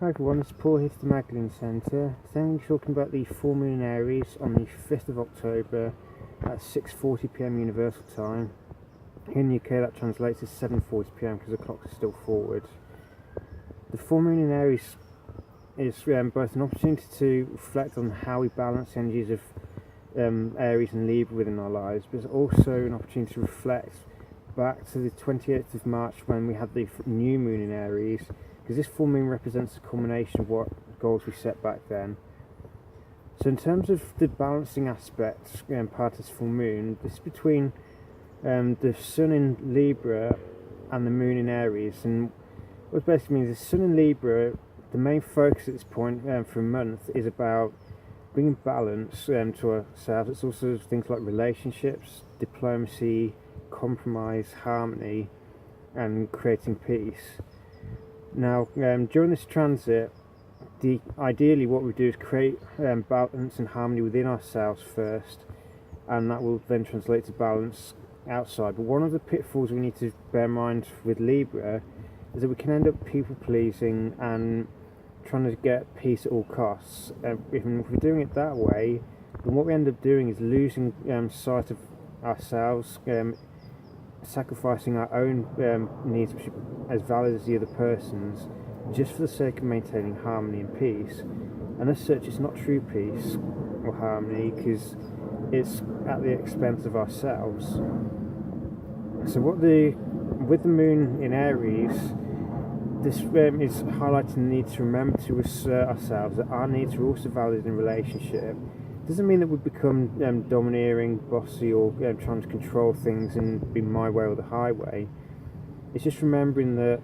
Hi everyone, it's Paul here from the Magdalene Centre. Today I'm talking about the full moon in Aries on the 5th of October at 6:40 p.m. Universal Time. Here in the UK that translates to 7:40 p.m. because the clocks are still forward. The full moon in Aries is both an opportunity to reflect on how we balance the energies of Aries and Libra within our lives, but it's also an opportunity to reflect back to the 28th of March when we had the new moon in Aries, because this full moon represents the culmination of what goals we set back then. So in terms of the balancing aspect, part of this full moon, this is between the sun in Libra and the moon in Aries. And what it basically means is the sun in Libra, the main focus at this point for a month is about bringing balance to ourselves. It's also things like relationships, diplomacy, compromise, harmony, and creating peace. Now, during this transit, ideally what we do is create balance and harmony within ourselves first, and that will then translate to balance outside. But one of the pitfalls we need to bear in mind with Libra is that we can end up people pleasing and trying to get peace at all costs. If we're doing it that way, then what we end up doing is losing sight of ourselves, sacrificing our own needs, which are as valid as the other person's, just for the sake of maintaining harmony and peace. And as such, it's not true peace or harmony because it's at the expense of ourselves. So with the moon in Aries, this is highlighting the need to remember to assert ourselves, that our needs are also valid in a relationship. It doesn't mean that we become domineering, bossy, or trying to control things and be my way or the highway. It's just remembering that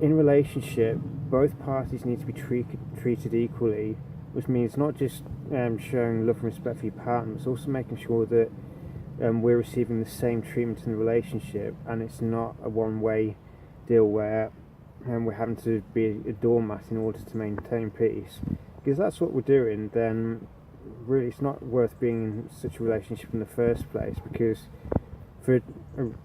in a relationship, both parties need to be treated equally, which means not just showing love and respect for your partner, but also making sure that we're receiving the same treatment in the relationship, and it's not a one-way deal where we're having to be a doormat in order to maintain peace. Because that's what we're doing, then really it's not worth being in such a relationship in the first place, because for a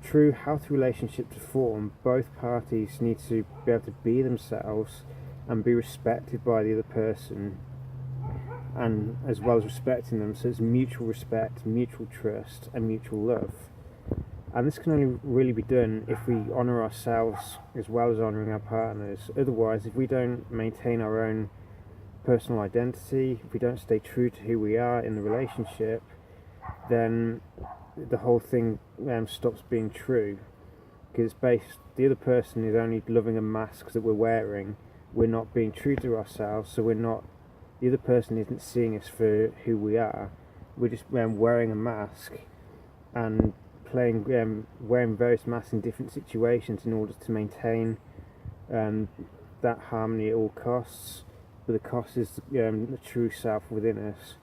true healthy relationship to form, both parties need to be able to be themselves and be respected by the other person, and as well as respecting them. So it's mutual respect, mutual trust, and mutual love. And this can only really be done if we honour ourselves as well as honouring our partners. Otherwise, if we don't maintain our own personal identity, if we don't stay true to who we are in the relationship, then the whole thing stops being true. Because the other person is only loving a mask that we're wearing. We're not being true to ourselves, so the other person isn't seeing us for who we are. We're just wearing a mask and wearing various masks in different situations in order to maintain that harmony at all costs. But the cost is the true self within us.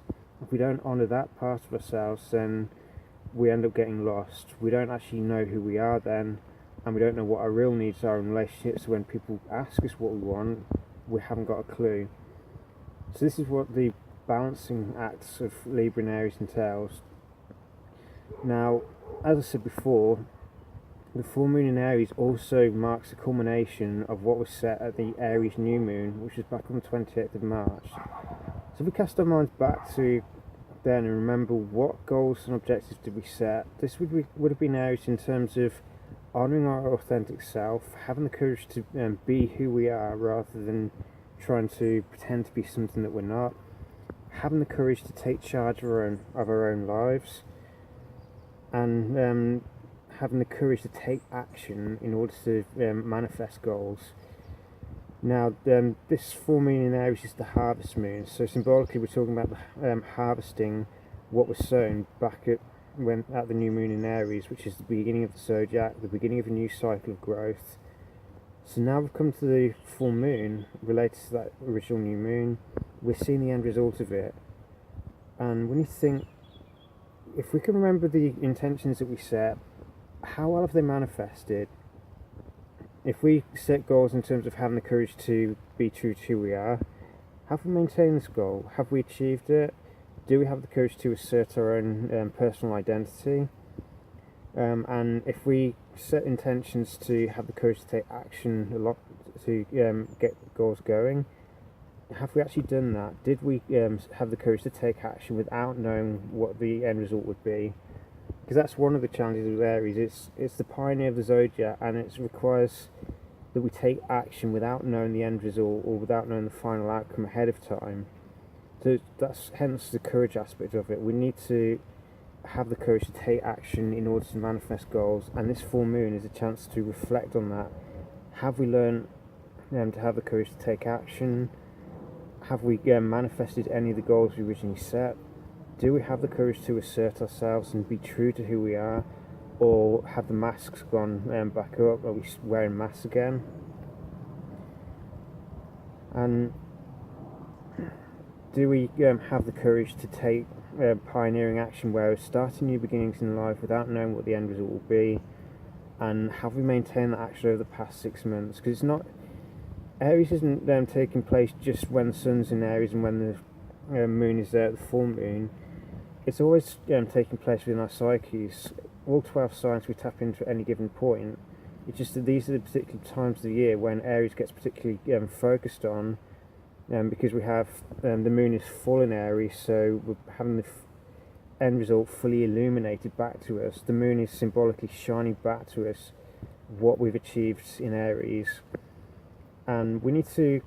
If we don't honour that part of ourselves, then we end up getting lost. We don't actually know who we are then, and we don't know what our real needs are in relationships. So when people ask us what we want, we haven't got a clue. So this is what the balancing acts of Libra and Aries entails. Now, as I said before, the full moon in Aries also marks the culmination of what was set at the Aries new moon, which was back on the 28th of March. So if we cast our minds back to then and remember what goals and objectives did we set, this would have been Aries in terms of honouring our authentic self, having the courage to be who we are rather than trying to pretend to be something that we're not, having the courage to take charge of our own lives, and having the courage to take action in order to manifest goals. Now, this full moon in Aries is the harvest moon, so symbolically we're talking about harvesting what was sown back at the new moon in Aries, which is the beginning of the zodiac, the beginning of a new cycle of growth. So now we've come to the full moon related to that original new moon. We're seeing the end result of it, and when you think, if we can remember the intentions that we set, how well have they manifested? If we set goals in terms of having the courage to be true to who we are, have we maintained this goal? Have we achieved it? Do we have the courage to assert our own personal identity? And if we set intentions to have the courage to take action a lot to get goals going, have we actually done that? Did we have the courage to take action without knowing what the end result would be? Because that's one of the challenges with Aries. It's the pioneer of the zodiac, and it requires that we take action without knowing the end result or without knowing the final outcome ahead of time. So that's hence the courage aspect of it. We need to have the courage to take action in order to manifest goals, and this full moon is a chance to reflect on that. Have we learned to have the courage to take action? Have we manifested any of the goals we originally set? Do we have the courage to assert ourselves and be true to who we are? Or have the masks gone back up? Are we wearing masks again? And do we have the courage to take pioneering action where we're starting new beginnings in life without knowing what the end result will be? And have we maintained that action over the past 6 months? Because it's not, Aries isn't taking place just when the sun's in Aries and when the moon is there at the full moon. It's always taking place within our psyches. All 12 signs we tap into at any given point. It's just that these are the particular times of the year when Aries gets particularly focused on, because we have the moon is full in Aries, so we're having the end result fully illuminated back to us. The moon is symbolically shining back to us what we've achieved in Aries. And we need to,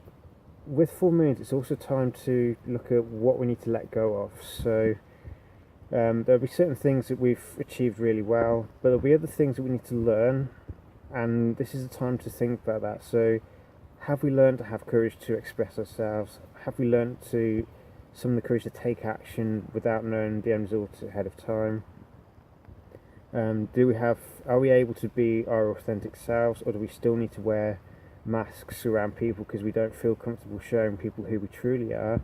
with full moons, it's also time to look at what we need to let go of. So there'll be certain things that we've achieved really well, but there'll be other things that we need to learn, and this is the time to think about that. So have we learned to have courage to express ourselves? Have we learned to summon the courage to take action without knowing the end result ahead of time? Are we able to be our authentic selves, or do we still need to wear masks around people because we don't feel comfortable showing people who we truly are,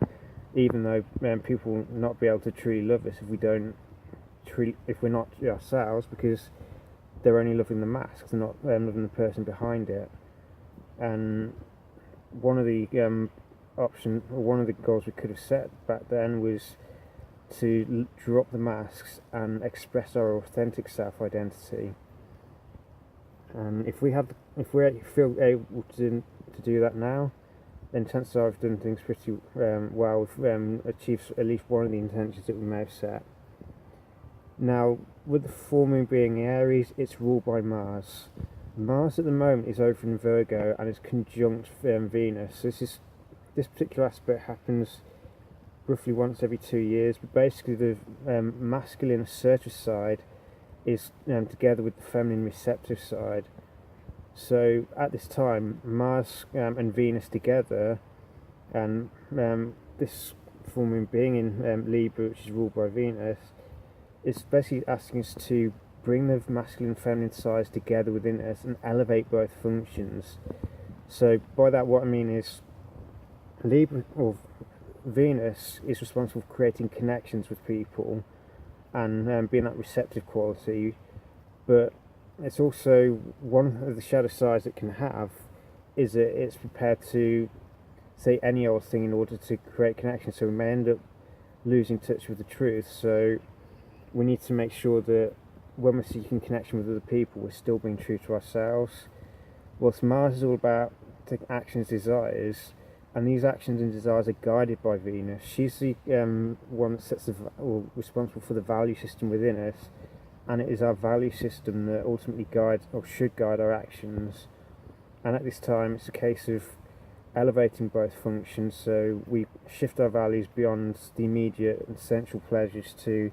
even though people will not be able to truly love us if we're not ourselves, because they're only loving the mask, they're not loving the person behind it. And one of the one of the goals we could have set back then was to drop the masks and express our authentic self-identity. And if we feel able to do that now, then chances are I've done things pretty well. We've achieved at least one of the intentions that we may have set. Now, with the full moon being in Aries, it's ruled by Mars. Mars at the moment is over in Virgo and is conjunct Venus. This particular aspect happens roughly once every 2 years, but basically the masculine assertive side is together with the feminine receptive side. So at this time, Mars and Venus together, and this full moon being in Libra, which is ruled by Venus, is basically asking us to bring the masculine and feminine sides together within us and elevate both functions. So by that, what I mean is Libra or Venus is responsible for creating connections with people and being that receptive quality, but it's also one of the shadow sides it can have is that it's prepared to say any old thing in order to create connections, so we may end up losing touch with the truth. So we need to make sure that when we're seeking connection with other people, we're still being true to ourselves. Whilst Mars is all about taking actions, desires, and these actions and desires are guided by Venus. She's the one that sets responsible for the value system within us, and it is our value system that ultimately guides or should guide our actions. And at this time, it's a case of elevating both functions, so we shift our values beyond the immediate and sensual pleasures to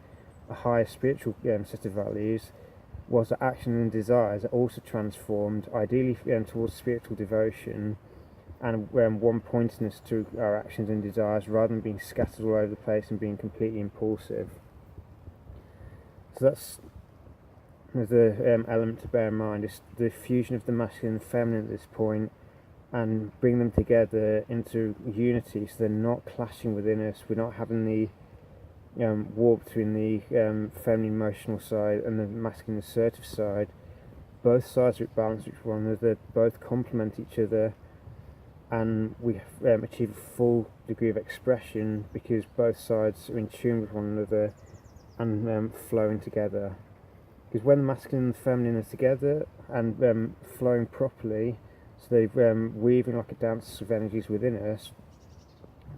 a higher spiritual set of values, whilst the action and desires are also transformed, ideally towards spiritual devotion and one-pointedness to our actions and desires, rather than being scattered all over the place and being completely impulsive. So that's the element to bear in mind, is the fusion of the masculine and feminine at this point, and bring them together into unity so they're not clashing within us. We're not having the war between the feminine emotional side and the masculine assertive side. Both sides are at balance with one another, both complement each other, and we achieve a full degree of expression because both sides are in tune with one another and flowing together. Because when the masculine and the feminine are together and flowing properly, so they're weaving like a dance of energies within us,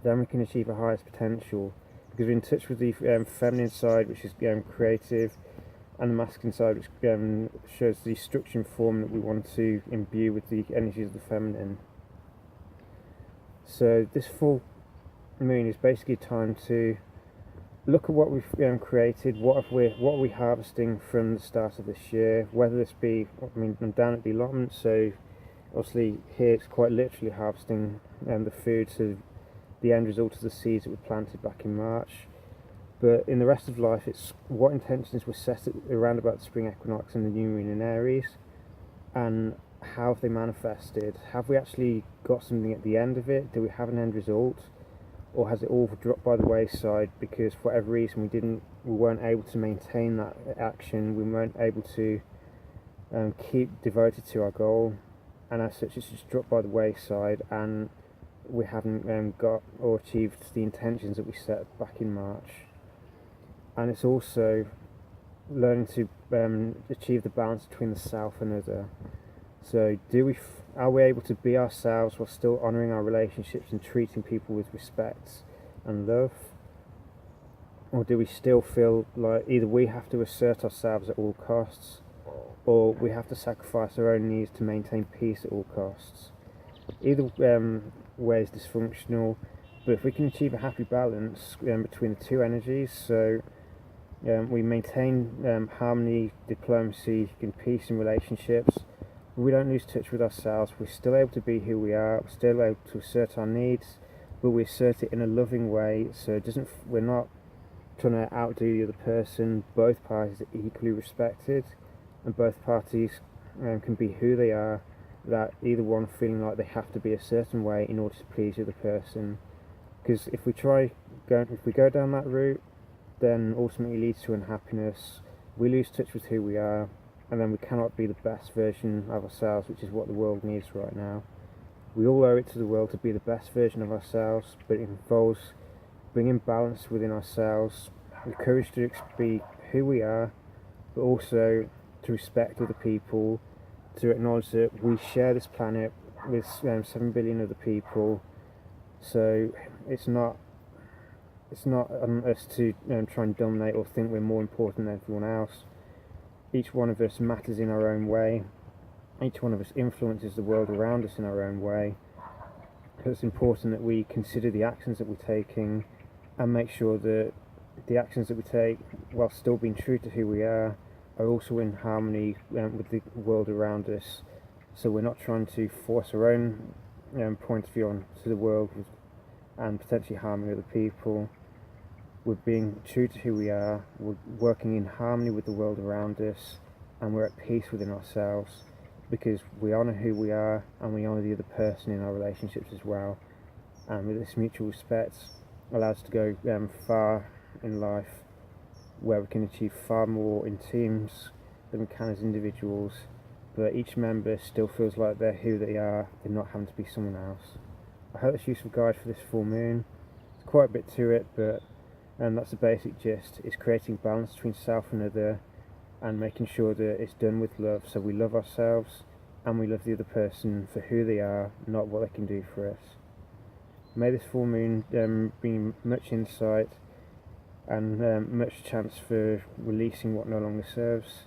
then we can achieve our highest potential, because we're in touch with the feminine side, which is creative, and the masculine side, which shows the structure and form that we want to imbue with the energies of the feminine. So this full moon is basically time to look at what we've created, what are we harvesting from the start of this year, whether this be, I'm down at the allotment, so obviously here it's quite literally harvesting the food, so the end result of the seeds that were planted back in March. But in the rest of life, it's what intentions were set around about the spring equinox and the new moon in Aries, and how have they manifested? Have we actually got something at the end of it? Do we have an end result? Or has it all dropped by the wayside because for whatever reason we weren't able to maintain that action, we weren't able to keep devoted to our goal, and as such it's just dropped by the wayside, and we haven't got or achieved the intentions that we set back in March. And it's also learning to achieve the balance between the self and other. So are we able to be ourselves while still honouring our relationships and treating people with respect and love? Or do we still feel like either we have to assert ourselves at all costs, or we have to sacrifice our own needs to maintain peace at all costs? Either way is dysfunctional, but if we can achieve a happy balance between the two energies, so we maintain harmony, diplomacy and peace in relationships, we don't lose touch with ourselves, we're still able to be who we are, we're still able to assert our needs, but we assert it in a loving way, so we're not trying to outdo the other person. Both parties are equally respected, and both parties can be who they are, without either one feeling like they have to be a certain way in order to please the other person. Because if we go down that route, then ultimately leads to unhappiness, we lose touch with who we are, and then we cannot be the best version of ourselves, which is what the world needs right now. We all owe it to the world to be the best version of ourselves, but it involves bringing balance within ourselves, the courage to be who we are, but also to respect other people, to acknowledge that we share this planet with 7 billion other people, so it's not on us to try and dominate or think we're more important than everyone else. Each one of us matters in our own way. Each one of us influences the world around us in our own way. So it's important that we consider the actions that we're taking and make sure that the actions that we take, while still being true to who we are also in harmony with the world around us. So we're not trying to force our own point of view onto the world and potentially harming other people. We're being true to who we are, we're working in harmony with the world around us, and we're at peace within ourselves, because we honour who we are and we honour the other person in our relationships as well. And with this mutual respect allows us to go far in life, where we can achieve far more in teams than we can as individuals, but each member still feels like they're who they are, they're not having to be someone else. I hope it's a useful guide for this full moon. There's quite a bit to it, but that's the basic gist. It's creating balance between self and other, and making sure that it's done with love, so we love ourselves and we love the other person for who they are, not what they can do for us. May this full moon bring much insight and much chance for releasing what no longer serves,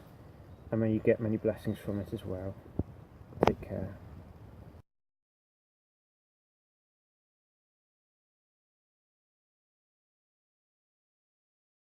and may you get many blessings from it as well. Take care.